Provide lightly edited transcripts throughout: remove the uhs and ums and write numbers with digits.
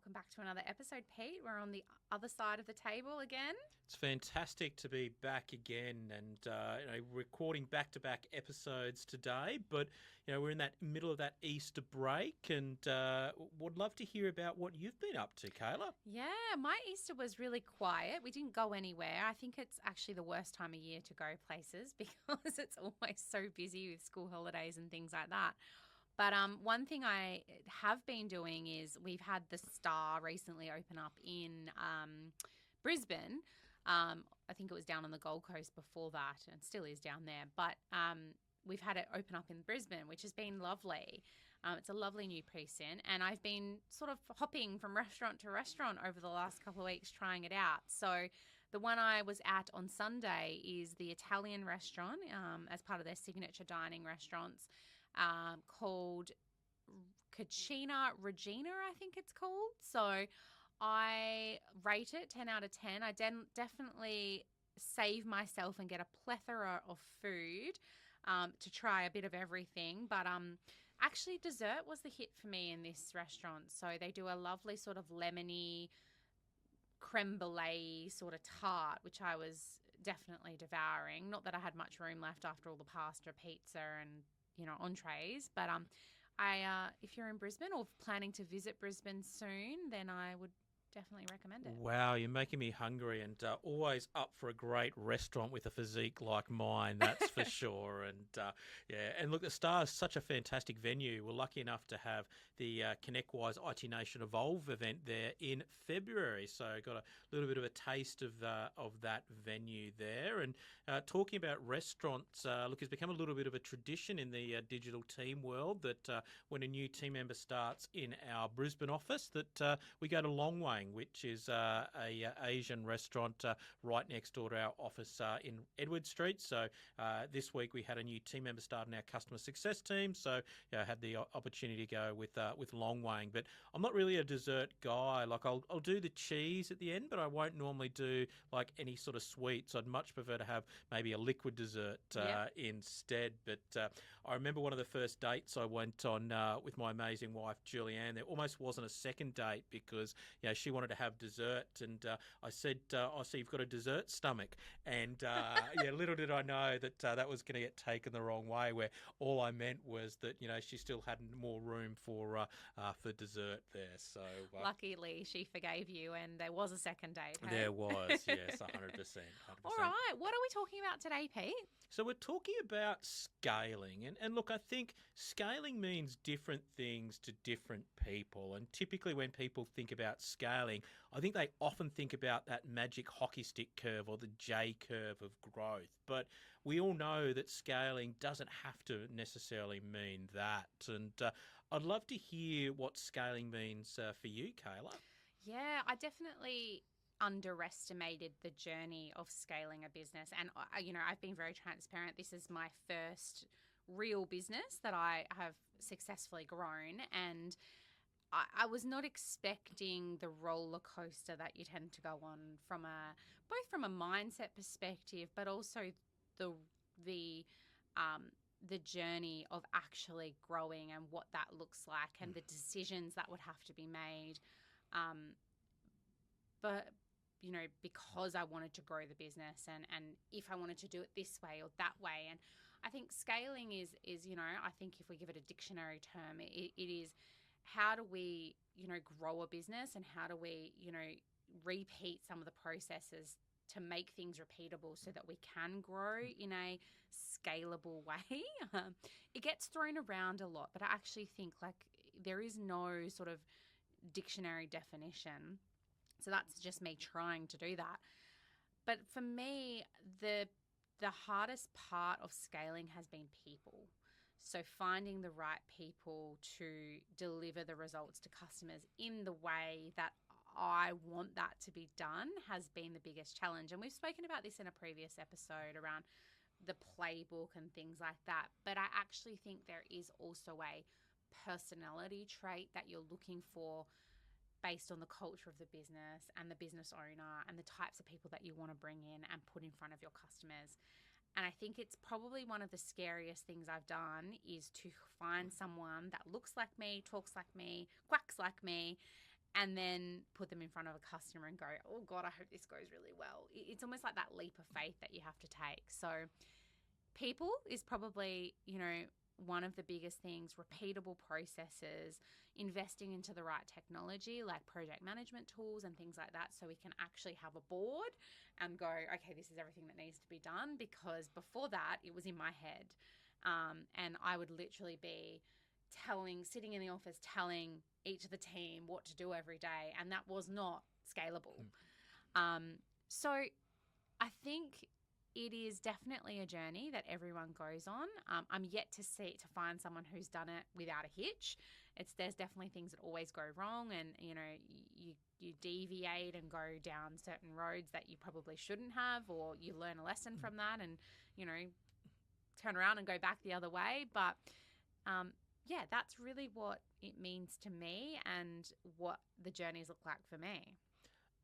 welcome back to another episode, Pete. We're on the other side of the table again. It's fantastic to be back again and recording back-to-back episodes today. But, we're in that middle of that Easter break and would love to hear about what you've been up to, Kayla. Yeah, my Easter was really quiet. We didn't go anywhere. I think it's actually the worst time of year to go places because it's always so busy with school holidays and things like that. But one thing I have been doing is we've had the Star recently open up in Brisbane. I think it was down on the Gold Coast before that and still is down there. But we've had it open up in Brisbane, which has been lovely. It's a lovely new precinct. And I've been sort of hopping from restaurant to restaurant over the last couple of weeks trying it out. So the one I was at on Sunday is the Italian restaurant as part of their signature dining restaurants. Called Cucina Regina, I think it's called. So I rate it 10 out of 10. I definitely save myself and get a plethora of food to try a bit of everything. But actually dessert was the hit for me in this restaurant. So they do a lovely sort of lemony creme brulee sort of tart, which I was definitely devouring. Not that I had much room left after all the pasta, pizza and entrees. But if you're in Brisbane or planning to visit Brisbane soon, then I would definitely recommend it. Wow, you're making me hungry and always up for a great restaurant with a physique like mine, that's for sure. And and look, the Star is such a fantastic venue. We're lucky enough to have the ConnectWise IT Nation Evolve event there in February. So got a little bit of a taste of that venue there. And talking about restaurants, look, it's become a little bit of a tradition in the digital team world that when a new team member starts in our Brisbane office that we go to Longwang, which is a Asian restaurant right next door to our office in Edward Street. So this week we had a new team member start in our customer success team. So I had the opportunity to go with Longwang. But I'm not really a dessert guy. Like I'll do the cheese at the end, but I won't normally do like any sort of sweets. I'd much prefer to have maybe a liquid dessert instead. But I remember one of the first dates I went on with my amazing wife Julianne. There almost wasn't a second date because she wanted to have dessert, and I said, "I see you've got a dessert stomach," and little did I know that that was going to get taken the wrong way. Where all I meant was that she still had more room for dessert there. So luckily, she forgave you, and there was a second date. Hey? There was, yes, 100%. All right, what are we talking about today, Pete? So we're talking about scaling. And look, I think scaling means different things to different people. And typically when people think about scaling, I think they often think about that magic hockey stick curve or the J curve of growth. But we all know that scaling doesn't have to necessarily mean that. And I'd love to hear what scaling means for you, Kayla. Yeah, I definitely underestimated the journey of scaling a business. And, I've been very transparent. This is my first real business that I have successfully grown. And I was not expecting the roller coaster that you tend to go on both from a mindset perspective, but also the journey of actually growing and what that looks like and the decisions that would have to be made. But because I wanted to grow the business and if I wanted to do it this way or that way. And I think scaling is I think if we give it a dictionary term, it is how do we, grow a business and how do we, repeat some of the processes to make things repeatable so that we can grow in a scalable way. It gets thrown around a lot, but I actually think there is no sort of dictionary definition. So that's just me trying to do that. But for me, the hardest part of scaling has been people. So finding the right people to deliver the results to customers in the way that I want that to be done has been the biggest challenge. And we've spoken about this in a previous episode around the playbook and things like that. But I actually think there is also a personality trait that you're looking for based on the culture of the business and the business owner and the types of people that you want to bring in and put in front of your customers. And I think it's probably one of the scariest things I've done is to find someone that looks like me, talks like me, quacks like me, and then put them in front of a customer and go, oh God, I hope this goes really well. It's almost like that leap of faith that you have to take. So people is probably, one of the biggest things, repeatable processes, investing into the right technology like project management tools and things like that, so we can actually have a board and go, okay, this is everything that needs to be done, because before that it was in my head. And I would literally be sitting in the office telling each of the team what to do every day, and that was not scalable. So I think it is definitely a journey that everyone goes on. I'm yet to find someone who's done it without a hitch. There's definitely things that always go wrong, and you deviate and go down certain roads that you probably shouldn't have, or you learn a lesson from that and turn around and go back the other way. But yeah, that's really what it means to me and what the journeys look like for me.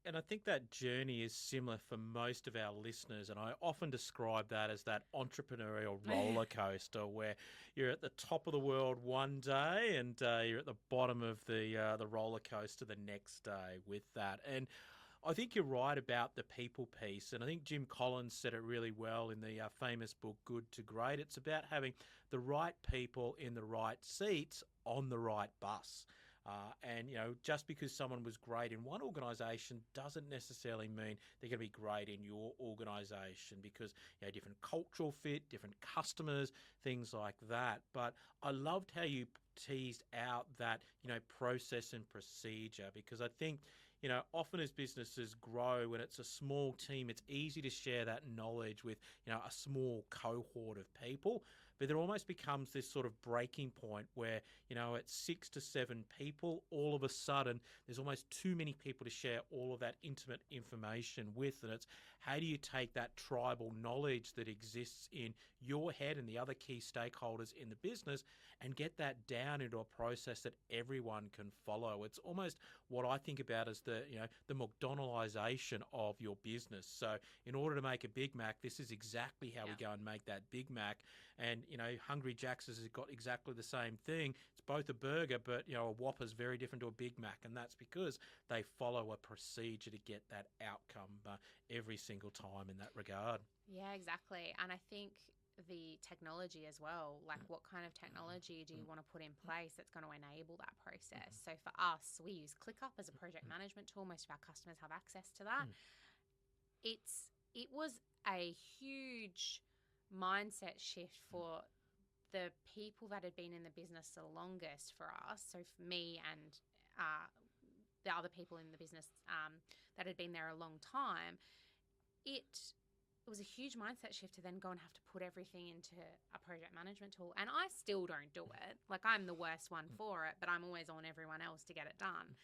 And I think that journey is similar for most of our listeners. And I often describe that as that entrepreneurial roller coaster where you're at the top of the world one day and you're at the bottom of the roller coaster the next day with that. And I think you're right about the people piece. And I think Jim Collins said it really well in the famous book, Good to Great. It's about having the right people in the right seats on the right bus. And just because someone was great in one organisation doesn't necessarily mean they're going to be great in your organisation, because different cultural fit, different customers, things like that. But I loved how you teased out that process and procedure, because I think often as businesses grow, when it's a small team, it's easy to share that knowledge with a small cohort of people. But there almost becomes this sort of breaking point where, at 6 to 7 people, all of a sudden, there's almost too many people to share all of that intimate information with. And it's how do you take that tribal knowledge that exists in your head and the other key stakeholders in the business and get that down into a process that everyone can follow. It's almost what I think about as the McDonaldization of your business. So in order to make a Big Mac, this is exactly how we go and make that Big Mac. And, Hungry Jack's has got exactly the same thing. It's both a burger, but, a Whopper's very different to a Big Mac. And that's because they follow a procedure to get that outcome every single time in that regard. Yeah, exactly. And I think the technology as well, like what kind of technology do you want to put in place that's going to enable that process? So for us, we use ClickUp as a project management tool. Most of our customers have access to that. It was a huge mindset shift for the people that had been in the business the longest for us. So for me and the other people in the business that had been there a long time, it was a huge mindset shift to then go and have to put everything into a project management tool. And I still don't do it. Like, I'm the worst one for it, but I'm always on everyone else to get it done.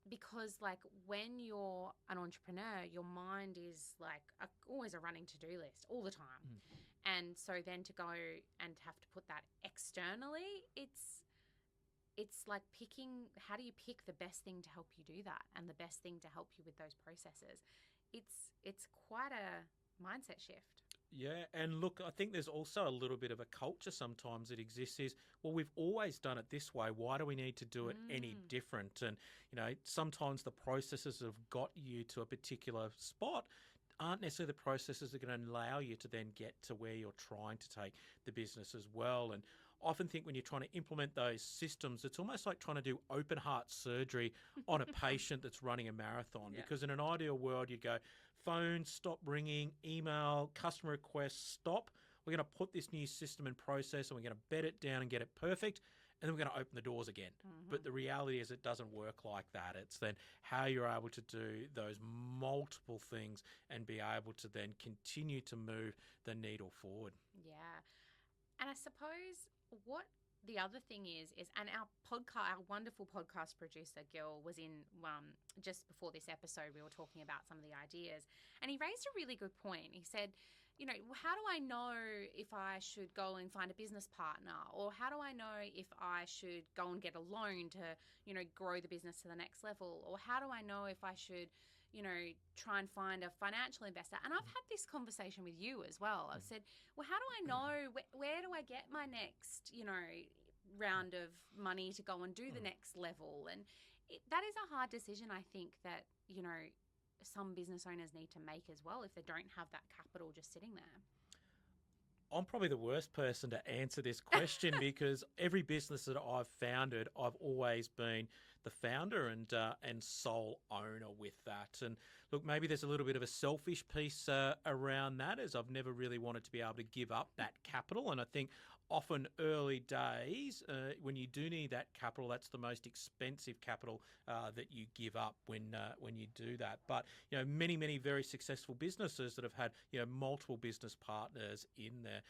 Because like when you're an entrepreneur, your mind is like always a running to-do list all the time. And so then to go and have to put that externally, it's like how do you pick the best thing to help you do that and the best thing to help you with those processes? It's quite a mindset shift. Yeah, and look, I think there's also a little bit of a culture sometimes that exists is, well, we've always done it this way. Why do we need to do it any different? And, sometimes the processes that have got you to a particular spot aren't necessarily the processes that are going to allow you to then get to where you're trying to take the business as well. And I often think when you're trying to implement those systems, it's almost like trying to do open heart surgery on a patient that's running a marathon. Yeah. Because in an ideal world, you go, phone, stop ringing, email, customer requests, stop. We're going to put this new system in process and we're going to bed it down and get it perfect. And then we're going to open the doors again. But the reality is it doesn't work like that. It's then how you're able to do those multiple things and be able to then continue to move the needle forward. Yeah. And I suppose what the other thing is, and our wonderful podcast producer, Gil, was in just before this episode, we were talking about some of the ideas, and he raised a really good point. He said, how do I know if I should go and find a business partner? Or how do I know if I should go and get a loan to, grow the business to the next level? Or how do I know if I should, try and find a financial investor? And I've had this conversation with you as well. I've said, well, how do I know where do I get my next, round of money to go and do the next level. And that is a hard decision, I think, that, some business owners need to make as well if they don't have that capital just sitting there. I'm probably the worst person to answer this question because every business that I've founded, I've always been the founder and sole owner with that. And look, maybe there's a little bit of a selfish piece around that, as I've never really wanted to be able to give up that capital. And I think often early days, when you do need that capital, that's the most expensive capital that you give up when you do that. But many very successful businesses that have had multiple business partners in there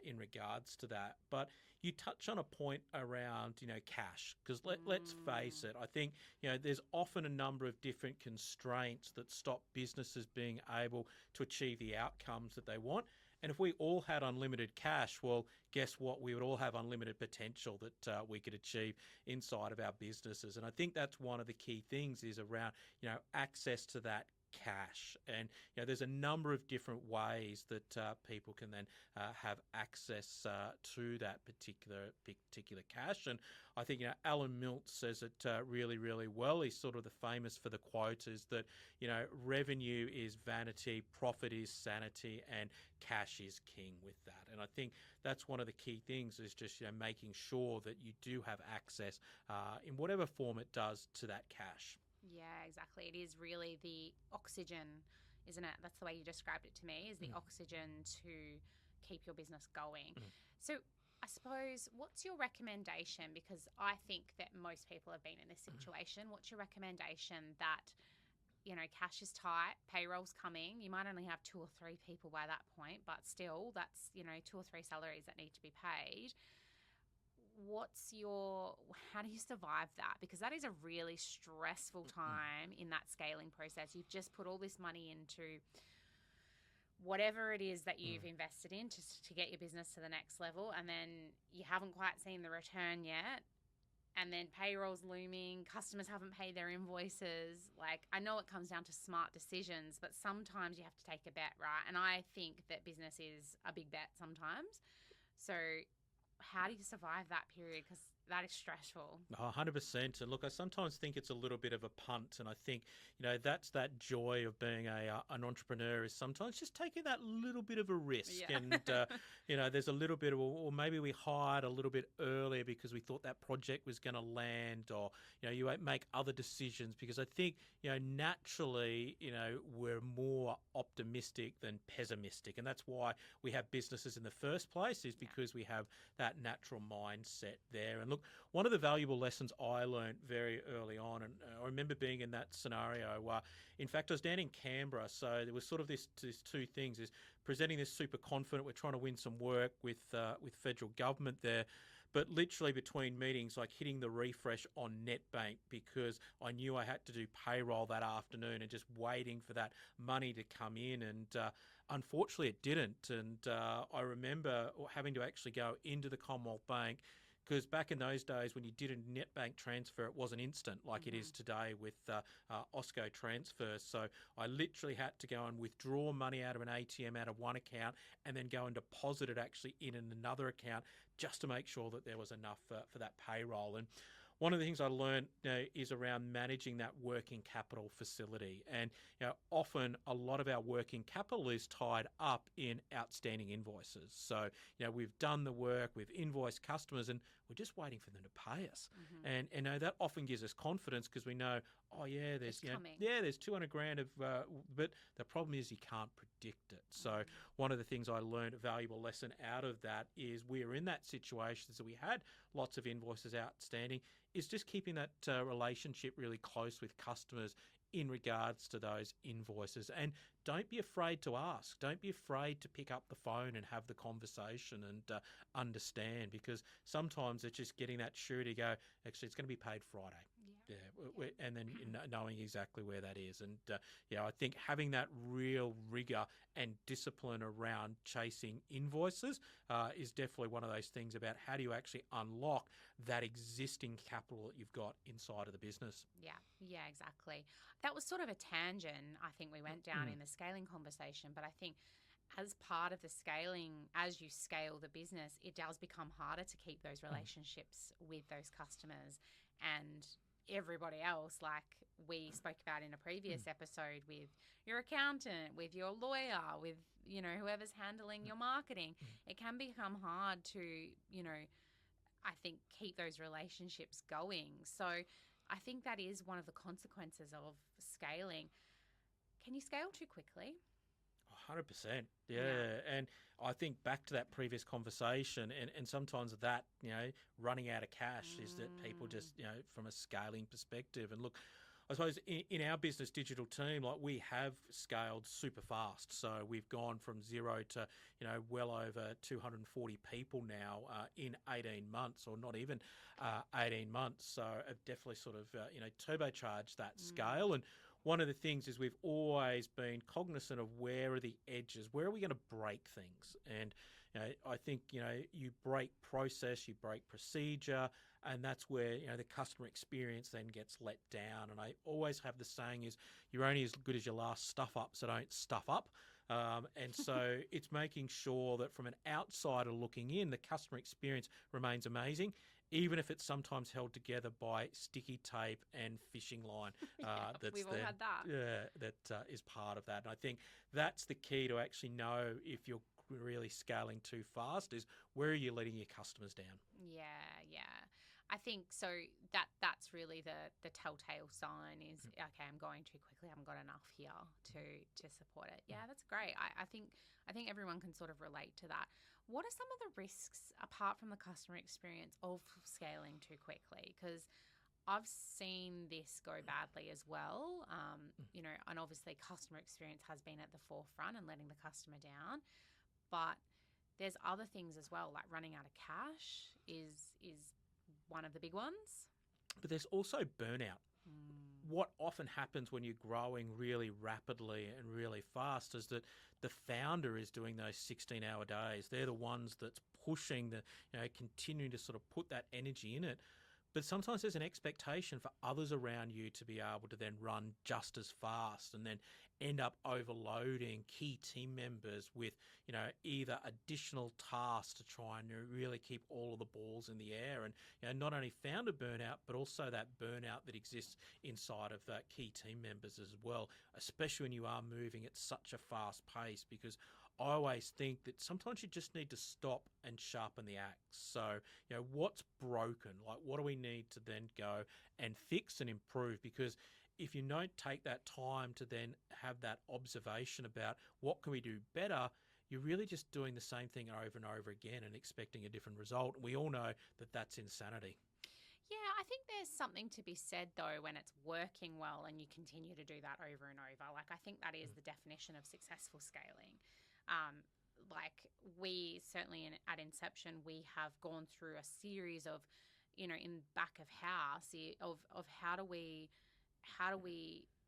in regards to that. But you touch on a point around cash, because let's face it, I think there's often a number of different constraints that stop businesses being able to achieve the outcomes that they want. And if we all had unlimited cash, well, guess what? We would all have unlimited potential that we could achieve inside of our businesses. And I think that's one of the key things is around, access to that cash. And there's a number of different ways that people can then have access to that particular cash. And I think Alan Milt says it really well. He's sort of the famous for the quote is that revenue is vanity, profit is sanity, and cash is king with that. And I think that's one of the key things is just making sure that you do have access in whatever form it does to that cash. Yeah, exactly. It is really the oxygen, isn't it? That's the way you described it to me, is the oxygen to keep your business going. So I suppose, what's your recommendation? Because I think that most people have been in this situation. What's your recommendation that, cash is tight, payroll's coming, you might only have 2 or 3 people by that point, but still that's, 2 or 3 salaries that need to be paid. How do you survive that? Because that is a really stressful time in that scaling process. You've just put all this money into whatever it is that you've invested in to get your business to the next level, and then you haven't quite seen the return yet. And then payroll's looming, customers haven't paid their invoices. Like, I know it comes down to smart decisions, but sometimes you have to take a bet, right? And I think that business is a big bet sometimes. So how do you survive that period? Because that is stressful. 100%. And look, I sometimes think it's a little bit of a punt. And I think, that's that joy of being an entrepreneur is sometimes just taking that little bit of a risk. Yeah. And, there's a little bit of, or maybe we hired a little bit earlier because we thought that project was going to land, or, you make other decisions because I think, naturally, we're more optimistic than pessimistic. And that's why we have businesses in the first place is because we have that natural mindset there. And look, one of the valuable lessons I learned very early on, and I remember being in that scenario, in fact, I was down in Canberra, so there was sort of this 2 things, is presenting this super confident, we're trying to win some work with federal government there, but literally between meetings, like hitting the refresh on NetBank because I knew I had to do payroll that afternoon and just waiting for that money to come in. And unfortunately, it didn't. And I remember having to actually go into the Commonwealth Bank, because back in those days when you did a NetBank transfer, it wasn't instant like it is today with Osco transfers. So I literally had to go and withdraw money out of an ATM out of one account and then go and deposit it actually in another account just to make sure that there was enough for that payroll. And one of the things I learned is around managing that working capital facility. And often a lot of our working capital is tied up in outstanding invoices. So, we've done the work, we've invoiced customers, and we're just waiting for them to pay us. And that often gives us confidence because we know, there's there's 200 grand of, but the problem is you can't predict it. So one of the things I learned, a valuable lesson out of that, is we are in that situation. So we had lots of invoices outstanding, is just keeping that relationship really close with customers in regards to those invoices. And don't be afraid to ask. Don't be afraid to pick up the phone and have the conversation and understand, because sometimes it's just getting that surety to go, actually, it's going to be paid Friday. And then knowing exactly where that is. And I think having that real rigor and discipline around chasing invoices is definitely one of those things about how do you actually unlock that existing capital that you've got inside of the business. Yeah, exactly. That was sort of a tangent I think we went down in the scaling conversation, but I think as part of the scaling, as you scale the business, it does become harder to keep those relationships with those customers and everybody else, like we spoke about in a previous episode, with your accountant, with your lawyer, with, you know, whoever's handling your marketing. It can become hard to, you know, I think keep those relationships going. So I think that is one of the consequences of scaling. Can you scale too quickly? 100%. Yeah. And I think back to that previous conversation, and sometimes that, you know, running out of cash is that people just, you know, from a scaling perspective. And look, I suppose in our business digital team, like we have scaled super fast. So we've gone from 0 to, you know, well over 240 people now in 18 months, or not even 18 months. So I've definitely sort of, you know, turbocharged that scale. And one of the things is we've always been cognizant of where are the edges, where are we going to break things. And you know, I think, you know, you break process, you break procedure, and that's where, you know, the customer experience then gets let down. And I always have the saying is, you're only as good as your last stuff up, so don't stuff up. And so it's making sure that from an outsider looking in, the customer experience remains amazing, even if it's sometimes held together by sticky tape and fishing line. We've all had that. Yeah, that is part of that. And I think that's the key to actually know if you're really scaling too fast, is where are you letting your customers down? Yeah. I think so. That's really the telltale sign is, okay, I'm going too quickly. I haven't got enough here to support it. Yeah, that's great. I think everyone can sort of relate to that. What are some of the risks apart from the customer experience of scaling too quickly? Because I've seen this go badly as well. You know, and obviously customer experience has been at the forefront and letting the customer down, but there's other things as well, like running out of cash is one of the big ones. But there's also burnout. What often happens when you're growing really rapidly and really fast is that the founder is doing those 16-hour days. They're the ones that's pushing the, you know, continuing to sort of put that energy in it. But sometimes there's an expectation for others around you to be able to then run just as fast, and then end up overloading key team members with, you know, either additional tasks to try and really keep all of the balls in the air. And, you know, not only founder burnout, but also that burnout that exists inside of key team members as well, especially when you are moving at such a fast pace, because I always think that sometimes you just need to stop and sharpen the axe. So, you know, what's broken? Like, what do we need to then go and fix and improve? Because if you don't take that time to then have that observation about what can we do better, you're really just doing the same thing over and over again and expecting a different result. We all know that that's insanity. Yeah, I think there's something to be said, though, when it's working well and you continue to do that over and over. Like, I think that is the definition of successful scaling. Like, we certainly at Inception, we have gone through a series of, you know, in back of house of how do we,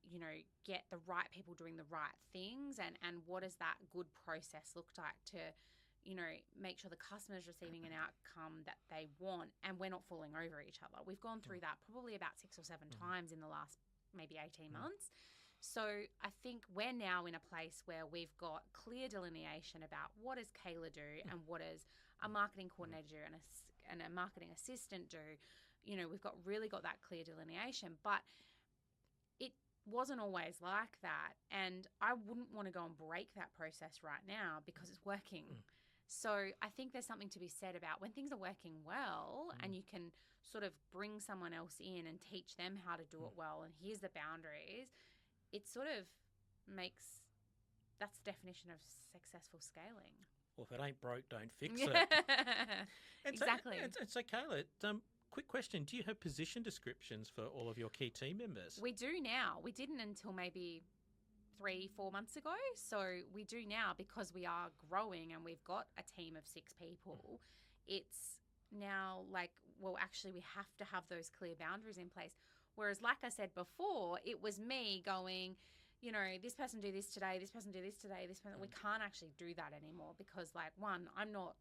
you know, get the right people doing the right things, and what does that good process look like to, you know, make sure the customer's receiving an outcome that they want and we're not falling over each other. We've gone through that probably about 6 or 7 times in the last maybe 18 months. So I think we're now in a place where we've got clear delineation about what does Kayla do and what does a marketing coordinator do and a marketing assistant do. You know, we've really got that clear delineation, but it wasn't always like that. And I wouldn't want to go and break that process right now because it's working. So I think there's something to be said about when things are working well and you can sort of bring someone else in and teach them how to do it well, and here's the boundaries. It sort of makes, that's the definition of successful scaling. Well, if it ain't broke, don't fix it. Exactly. So Kayla, quick question. Do you have position descriptions for all of your key team members? We do now. We didn't until maybe 3-4 months ago. So we do now because we are growing and we've got a team of 6 people. It's now like, well, actually we have to have those clear boundaries in place. Whereas, like I said before, it was me going, you know, this person do this today, this person do this today, this person. We can't actually do that anymore because, like, one, I'm not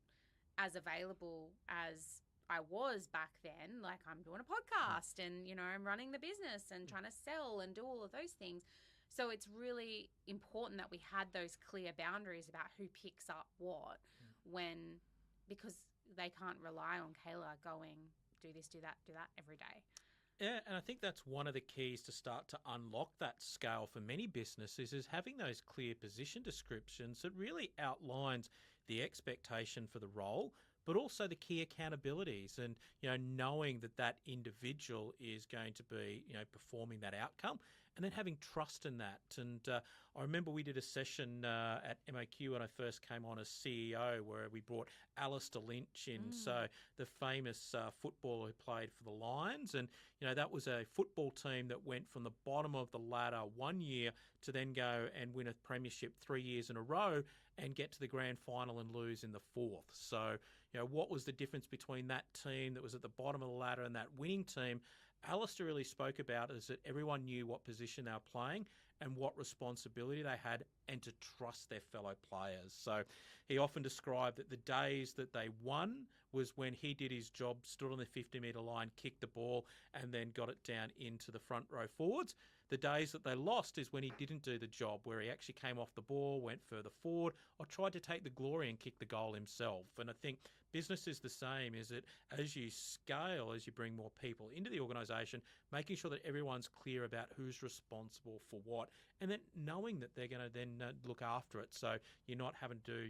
as available as I was back then. Like, I'm doing a podcast and, you know, I'm running the business and trying to sell and do all of those things. So it's really important that we had those clear boundaries about who picks up what when, because they can't rely on Kayla going, do this, do that every day. Yeah, and I think that's one of the keys to start to unlock that scale for many businesses is having those clear position descriptions that really outlines the expectation for the role, but also the key accountabilities and, knowing that that individual is going to be, performing that outcome and then having trust in that. And I remember we did a session at MOQ when I first came on as CEO where we brought Alistair Lynch in. So the famous footballer who played for the Lions. And, that was a football team that went from the bottom of the ladder one year to then go and win a premiership 3 years in a row and get to the grand final and lose in the fourth. So, what was the difference between that team that was at the bottom of the ladder and that winning team? Alistair really spoke about is that everyone knew what position they were playing and what responsibility they had and to trust their fellow players. So he often described that the days that they won was when he did his job, stood on the 50-metre line, kicked the ball and then got it down into the front row forwards. The days that they lost is when he didn't do the job, where he actually came off the ball, went further forward, or tried to take the glory and kick the goal himself. And I think business is the same, is that as you scale, as you bring more people into the organisation, making sure that everyone's clear about who's responsible for what, and then knowing that they're going to then look after it. So you're not having to do,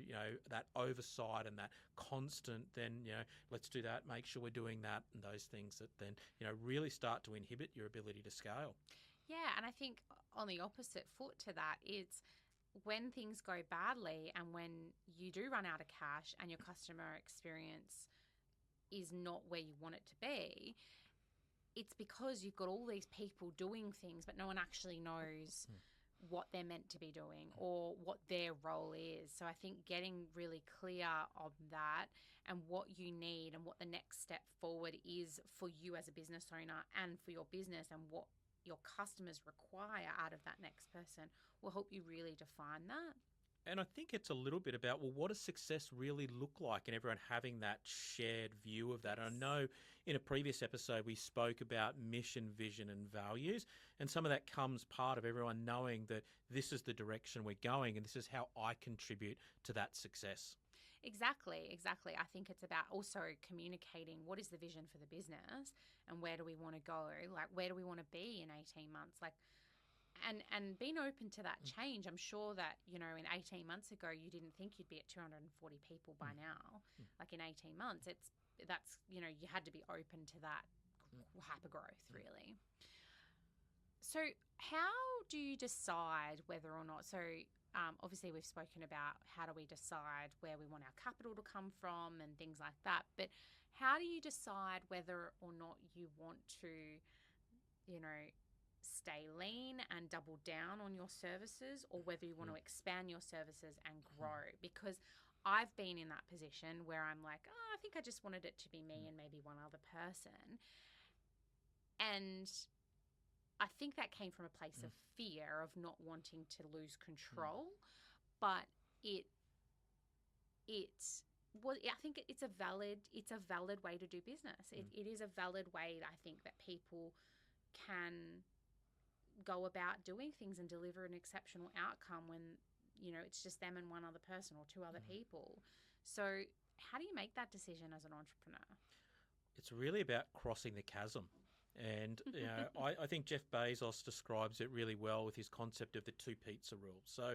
that oversight and that constant, then, let's do that, make sure we're doing that, and those things that then, really start to inhibit your ability to scale. Yeah, and I think on the opposite foot to that, it's when things go badly and when you do run out of cash and your customer experience is not where you want it to be, it's because you've got all these people doing things, but no one actually knows what they're meant to be doing or what their role is. So I think getting really clear on that and what you need and what the next step forward is for you as a business owner and for your business and what your customers require out of that next person will help you really define that. And I think it's a little bit about, well, what does success really look like? And everyone having that shared view of that. And I know in a previous episode, we spoke about mission, vision, and values. And some of that comes part of everyone knowing that this is the direction we're going and this is how I contribute to that success. Exactly. I think it's about also communicating what is the vision for the business and where do we want to go? Like, where do we want to be in 18 months? Like, and being open to that change. I'm sure that, in 18 months ago, you didn't think you'd be at 240 people by now. Like in 18 months, you had to be open to that hyper growth, really. So how do you decide whether or not, obviously we've spoken about how do we decide where we want our capital to come from and things like that, but how do you decide whether or not you want to, stay lean and double down on your services or whether you want to expand your services and grow? Because I've been in that position where I'm like, oh, I think I just wanted it to be me and maybe one other person. And I think that came from a place of fear of not wanting to lose control, but I think it's a valid way to do business. It is a valid way, I think, that people can go about doing things and deliver an exceptional outcome when, it's just them and one other person or two other people. So how do you make that decision as an entrepreneur? It's really about crossing the chasm. And I think Jeff Bezos describes it really well with his concept of the two pizza rule. So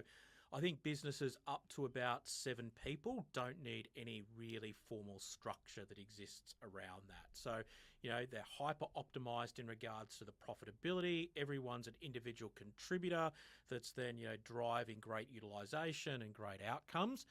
I think businesses up to about 7 people don't need any really formal structure that exists around that. So, they're hyper optimized in regards to the profitability. Everyone's an individual contributor that's then, driving great utilization and great outcomes.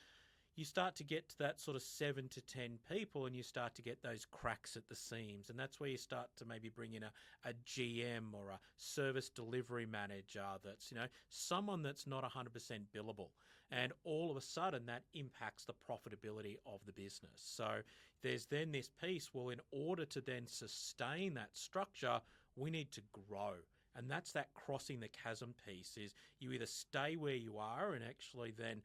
You start to get to that sort of 7 to 10 people and you start to get those cracks at the seams. And that's where you start to maybe bring in a GM or a service delivery manager that's, someone that's not 100% billable. And all of a sudden that impacts the profitability of the business. So there's then this piece, well, in order to then sustain that structure, we need to grow. And that's that crossing the chasm piece is you either stay where you are and actually then,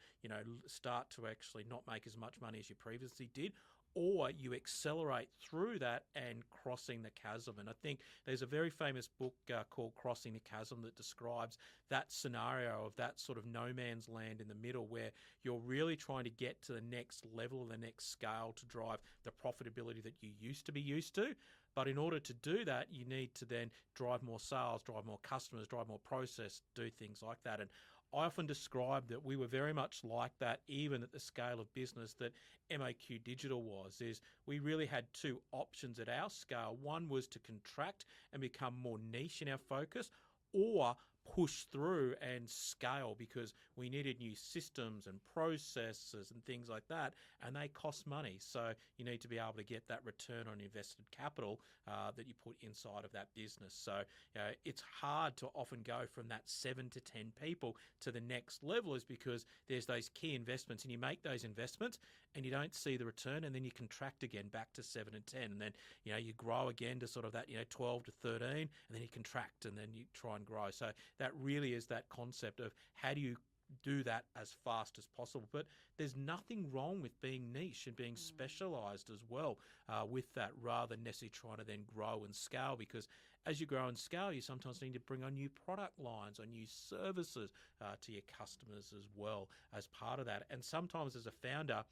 start to actually not make as much money as you previously did, or you accelerate through that and crossing the chasm. And I think there's a very famous book called Crossing the Chasm that describes that scenario of that sort of no man's land in the middle where you're really trying to get to the next level or the next scale to drive the profitability that you used to be used to. But in order to do that, you need to then drive more sales, drive more customers, drive more process, do things like that. And I often describe that we were very much like that, even at the scale of business that MOQ Digital was, is we really had two options at our scale. One was to contract and become more niche in our focus, or push through and scale because we needed new systems and processes and things like that, and they cost money. So you need to be able to get that return on invested capital that you put inside of that business. So it's hard to often go from that 7 to 10 people to the next level, is because there's those key investments and you make those investments and you don't see the return, and then you contract again back to 7 and 10, and then you grow again to sort of that 12 to 13, and then you contract and then you try and grow. So that really is that concept of how do you do that as fast as possible. But there's nothing wrong with being niche and being specialized as well with that, rather than necessarily trying to then grow and scale, because as you grow and scale, you sometimes need to bring on new product lines or new services to your customers as well as part of that. And sometimes as a founder,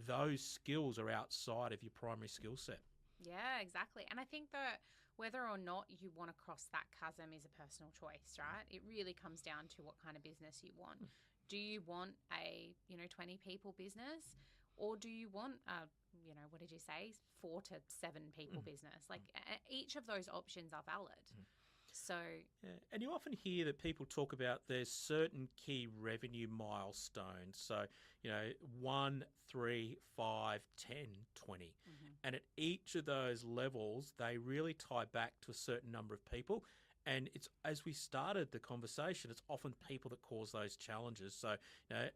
those skills are outside of your primary skill set. Yeah, exactly. And I think that whether or not you want to cross that chasm is a personal choice, right? It really comes down to what kind of business you want. Do you want a, 20 people business, or do you want a, what did you say, 4 to 7 people business? Like each of those options are valid. So, yeah. And you often hear that people talk about there's certain key revenue milestones. So, 1, 3, 5, 10, 20. And at each of those levels, they really tie back to a certain number of people. And it's, as we started the conversation, it's often people that cause those challenges. So,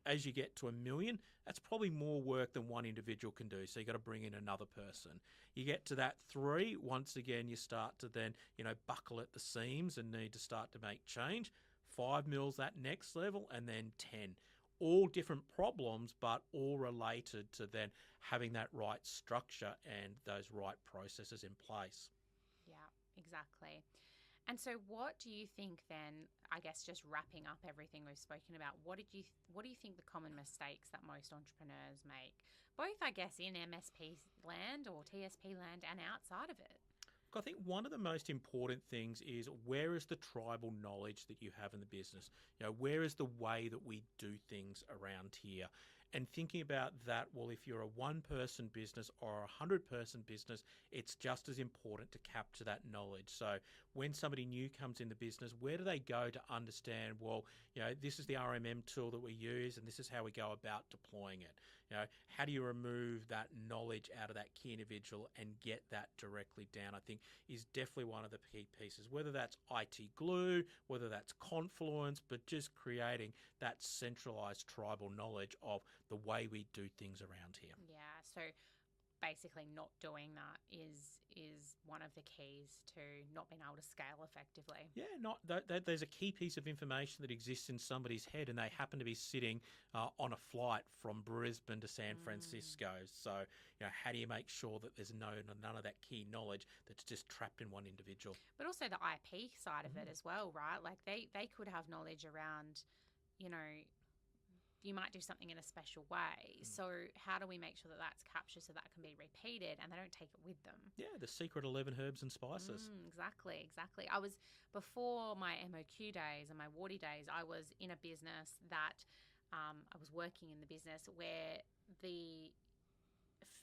as you get to 1 million, that's probably more work than one individual can do. So you've got to bring in another person. You get to that 3, once again, you start to then, buckle at the seams and need to start to make change. 5 mils, that next level, and then 10. All different problems, but all related to then having that right structure and those right processes in place. yeah, exactly. And so what do you think then, I guess just wrapping up everything we've spoken about, what do you think the common mistakes that most entrepreneurs make, both I guess in MSP land or TSP land and outside of it? I think one of the most important things is, where is the tribal knowledge that you have in the business? Where is the way that we do things around here? And thinking about that, well, if you're a 1-person business or a 100-person business, it's just as important to capture that knowledge. So when somebody new comes in the business, where do they go to understand, well, this is the RMM tool that we use and this is how we go about deploying it? How do you remove that knowledge out of that key individual and get that directly down, I think is definitely one of the key pieces, whether that's IT glue, whether that's Confluence, but just creating that centralized tribal knowledge of the way we do things around here. Yeah, so basically not doing that is one of the keys to not being able to scale effectively. Yeah, not there's a key piece of information that exists in somebody's head, and they happen to be sitting on a flight from Brisbane to San Francisco. So, how do you make sure that there's none of that key knowledge that's just trapped in one individual? But also the IP side of it as well, right? Like they could have knowledge around, you might do something in a special way. So how do we make sure that that's captured so that can be repeated and they don't take it with them? Yeah, the secret 11 herbs and spices. Exactly. I was, before my MOQ days and my Wardy days, I was in a business that I was working in the business where the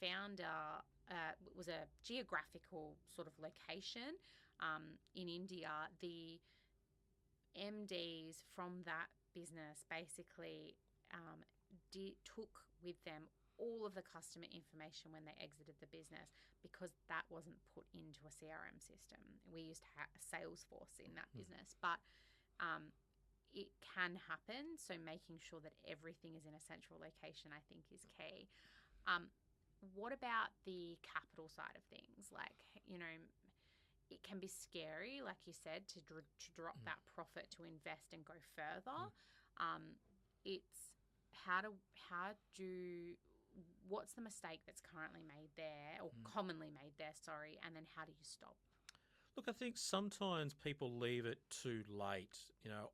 founder was a geographical sort of location in India. The MDs from that business basically took with them all of the customer information when they exited the business, because that wasn't put into a CRM system. We used to have a Salesforce in that business, but it can happen. So making sure that everything is in a central location, I think, is key. What about the capital side of things? Like, it can be scary, like you said, to drop that profit to invest and go further. It's how do what's the mistake that's currently made there or commonly made there, sorry, and then how do you stop? Look, I think sometimes people leave it too late.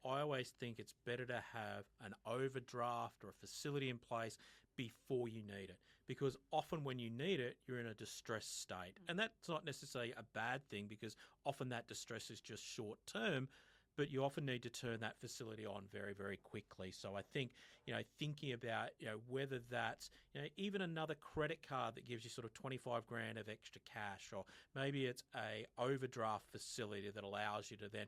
I always think it's better to have an overdraft or a facility in place before you need it, because often when you need it, you're in a distressed state. And that's not necessarily a bad thing, because often that distress is just short term, but you often need to turn that facility on very, very quickly. So I think, thinking about, whether that's, even another credit card that gives you sort of 25 grand of extra cash, or maybe it's a overdraft facility that allows you to then,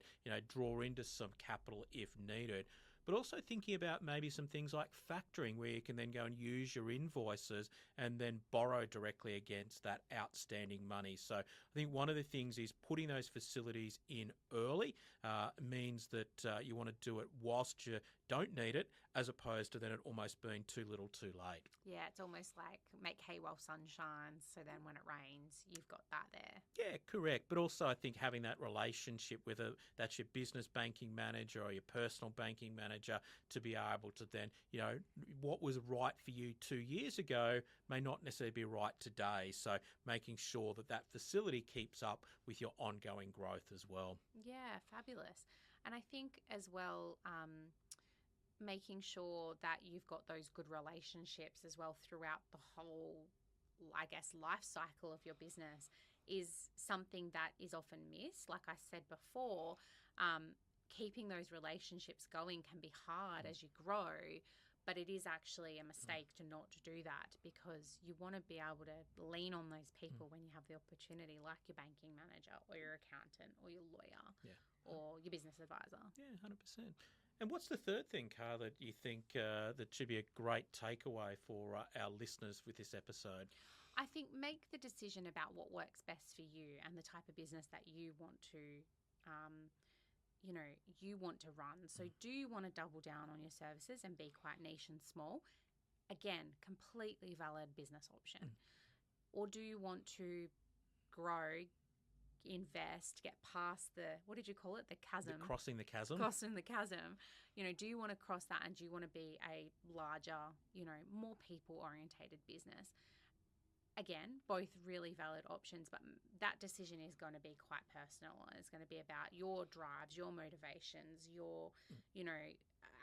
draw into some capital if needed. But also thinking about maybe some things like factoring, where you can then go and use your invoices and then borrow directly against that outstanding money. So I think one of the things is putting those facilities in early means that you want to do it whilst you don't need it, as opposed to then it almost being too little too late. Yeah, it's almost like make hay while sun shines, so then when it rains, you've got that there. Yeah, correct. But also I think having that relationship with that's your business banking manager or your personal banking manager, to be able to then, what was right for you 2 years ago may not necessarily be right today. So making sure that that facility keeps up with your ongoing growth as well. Yeah, fabulous. And I think as well, making sure that you've got those good relationships as well throughout the whole, I guess, life cycle of your business is something that is often missed. Like I said before, keeping those relationships going can be hard as you grow, but it is actually a mistake to not do that, because you want to be able to lean on those people when you have the opportunity, like your banking manager or your accountant or your lawyer or your business advisor. Yeah, 100%. And what's the third thing, Car, that you think that should be a great takeaway for our listeners with this episode? I think make the decision about what works best for you and the type of business that you want to, you want to run. So do you want to double down on your services and be quite niche and small? Again, completely valid business option. Or do you want to grow, invest, get past the, what did you call it? The chasm. Crossing the chasm. Crossing the chasm. Do you want to cross that, and do you want to be a larger, more people-orientated business? Again, both really valid options, but that decision is going to be quite personal. It's going to be about your drives, your motivations, your,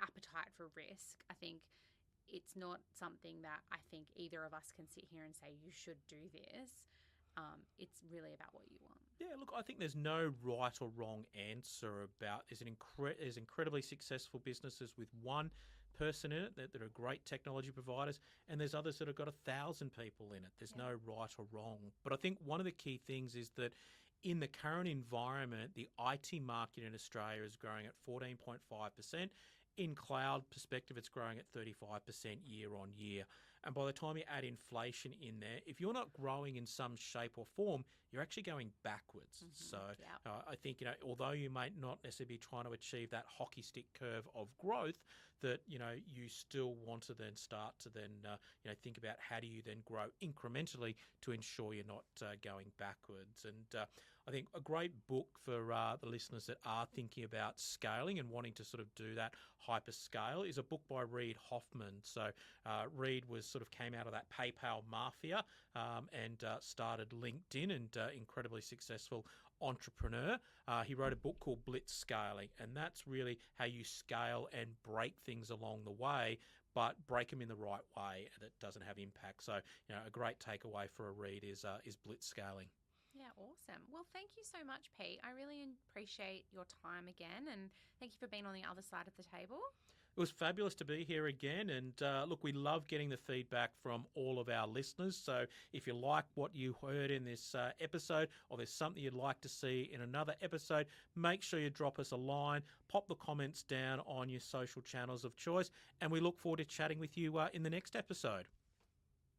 appetite for risk. I think it's not something that I think either of us can sit here and say you should do this. It's really about what you want. Yeah, look, I think there's no right or wrong answer about there's incredibly successful businesses with one person in it that are great technology providers, and there's others that have got 1,000 people in it. There's no right or wrong. But I think one of the key things is that in the current environment, the IT market in Australia is growing at 14.5%. In cloud perspective, it's growing at 35% year on year. And by the time you add inflation in there, if you're not growing in some shape or form, you're actually going backwards. So I think, although you might not necessarily be trying to achieve that hockey stick curve of growth, that, you still want to then start to then, think about how do you then grow incrementally to ensure you're not going backwards. And I think a great book for the listeners that are thinking about scaling and wanting to sort of do that hyper scale is a book by Reid Hoffman. So Reid came out of that PayPal mafia and started LinkedIn, and incredibly successful entrepreneur. He wrote a book called Blitz Scaling, and that's really how you scale and break things along the way, but break them in the right way that doesn't have impact. So, a great takeaway for a read is Blitz Scaling. Yeah, awesome. Well, thank you so much, Pete. I really appreciate your time again, and thank you for being on the other side of the table. It was fabulous to be here again. And look, we love getting the feedback from all of our listeners. So if you like what you heard in this episode, or there's something you'd like to see in another episode, make sure you drop us a line, pop the comments down on your social channels of choice, and we look forward to chatting with you in the next episode.